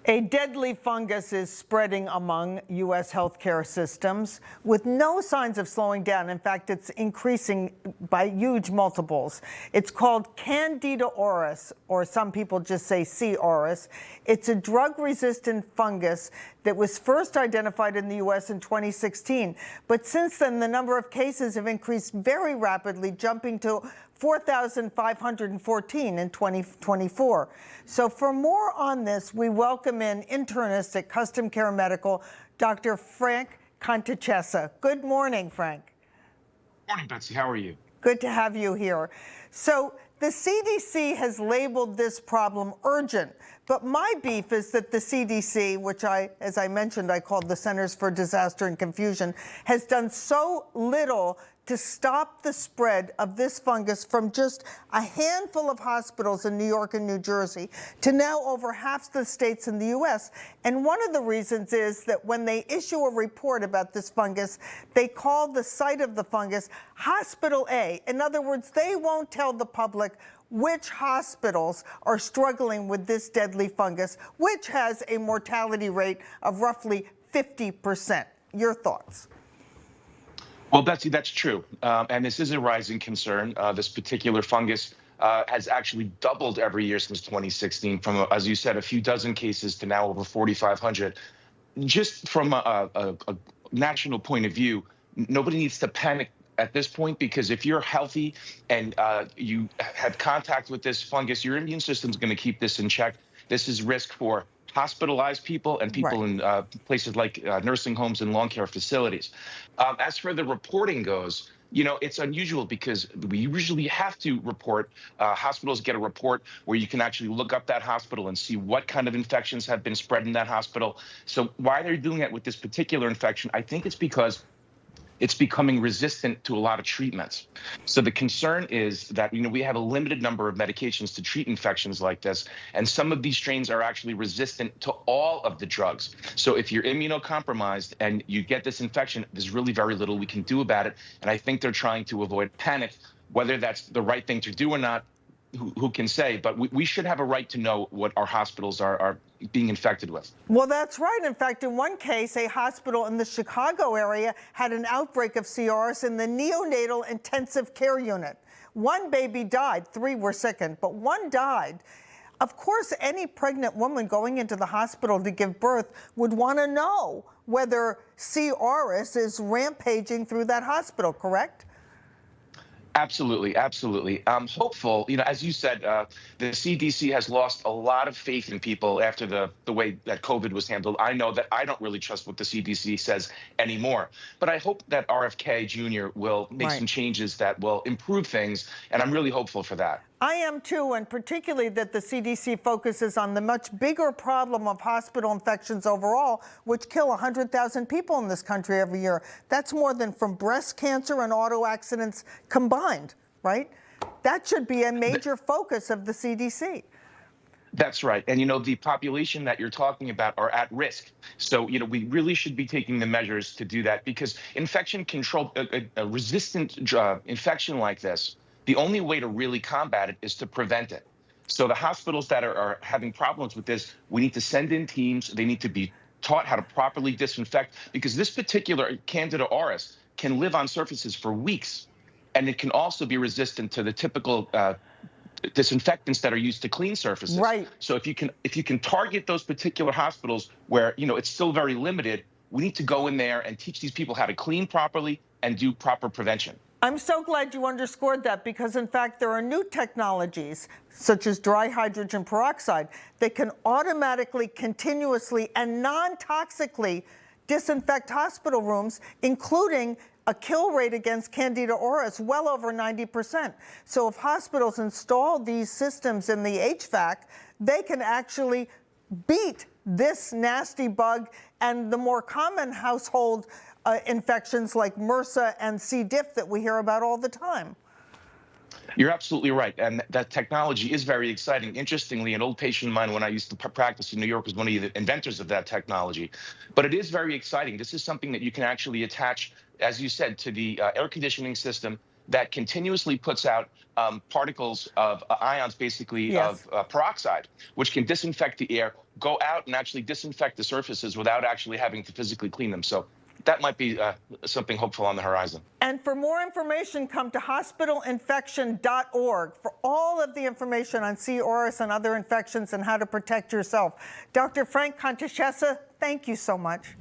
A deadly fungus is spreading among U.S. healthcare systems with no signs of slowing down. In fact, it's increasing by huge multiples. It's called Candida auris, or some people just say C. auris. It's a drug-resistant fungus that was first identified in the U.S. in 2016. But since then, the number of cases have increased very rapidly, jumping to 4,514 in 2024. So for more on this, we welcome in internist at Custom Care Medical, Dr. Frank Contacessa. Good morning, Frank. Morning, Betsy. How are you? Good to have you here. So the CDC has labeled this problem urgent, but my beef is that the CDC, which as I mentioned, I called the Centers for Disaster and Confusion, has done so little to stop the spread of this fungus from just a handful of hospitals in New York and New Jersey to now over half the states in the U.S. And one of the reasons is that when they issue a report about this fungus, they call the site of the fungus Hospital A. In other words, they won't tell the public which hospitals are struggling with this deadly fungus, which has a mortality rate of roughly 50%. Your thoughts? Well, Betsy, that's true. And this is a rising concern. This particular fungus has actually doubled every year since 2016 from, as you said, a few dozen cases to now over 4,500. Just from a national point of view, nobody needs to panic at this point, because if you're healthy and you had contact with this fungus, your immune system is going to keep this in check. This is risk for hospitalized people and people in places like nursing homes and long care facilities. As for the reporting goes, you know, it's unusual because we usually have to report. Hospitals get a report where you can actually look up that hospital and see what kind of infections have been spread in that hospital. So why they're doing that with this particular infection, I think it's because it's becoming resistant to a lot of treatments. So the concern is that, you know, we have a limited number of medications to treat infections like this, and some of these strains are actually resistant to all of the drugs. So if you're immunocompromised and you get this infection, there's really very little we can do about it. And I think they're trying to avoid panic. Whether that's the right thing to do or not, who can say? But we should have a right to know what our hospitals are being infected with. Well, that's right. In fact, in one case, a hospital in the Chicago area had an outbreak of C. auris in the neonatal intensive care unit. One baby died, 3 were sickened, but 1 died. Of course, any pregnant woman going into the hospital to give birth would want to know whether C. auris is rampaging through that hospital, correct? Absolutely, absolutely. I'm hopeful. You know, as you said, the CDC has lost a lot of faith in people after the way that COVID was handled. I know that I don't really trust what the CDC says anymore. But I hope that RFK Jr. will make some changes that will improve things, and I'm really hopeful for that. I am too, and particularly that the CDC focuses on the much bigger problem of hospital infections overall, which kill 100,000 people in this country every year. That's more than from breast cancer and auto accidents combined, right? That should be a major focus of the CDC. That's right. And, you know, the population that you're talking about are at risk. So, you know, we really should be taking the measures to do that, because infection control, a resistant infection like this, the only way to really combat it is to prevent it. So the hospitals that are having problems with this, we need to send in teams. They need to be taught how to properly disinfect, because this particular Candida auris can live on surfaces for weeks. And it can also be resistant to the typical disinfectants that are used to clean surfaces. Right. So if you can target those particular hospitals where, you know, it's still very limited, we need to go in there and teach these people how to clean properly and do proper prevention. I'm so glad you underscored that, because in fact there are new technologies such as dry hydrogen peroxide that can automatically, continuously, and non-toxically disinfect hospital rooms, including a kill rate against Candida auris well over 90%. So if hospitals install these systems in the HVAC, they can actually beat this nasty bug and the more common household infections like MRSA and C. diff that we hear about all the time. You're absolutely right. And that technology is very exciting. Interestingly, an old patient of mine when I used to practice in New York was one of the inventors of that technology. But it is very exciting. This is something that you can actually attach, as you said, to the air conditioning system that continuously puts out particles of ions, basically Yes. of peroxide, which can disinfect the air, go out and actually disinfect the surfaces without actually having to physically clean them. So that might be something hopeful on the horizon. And for more information, come to hospitalinfection.org for all of the information on C. auris and other infections and how to protect yourself. Dr. Frank Contacessa, thank you so much.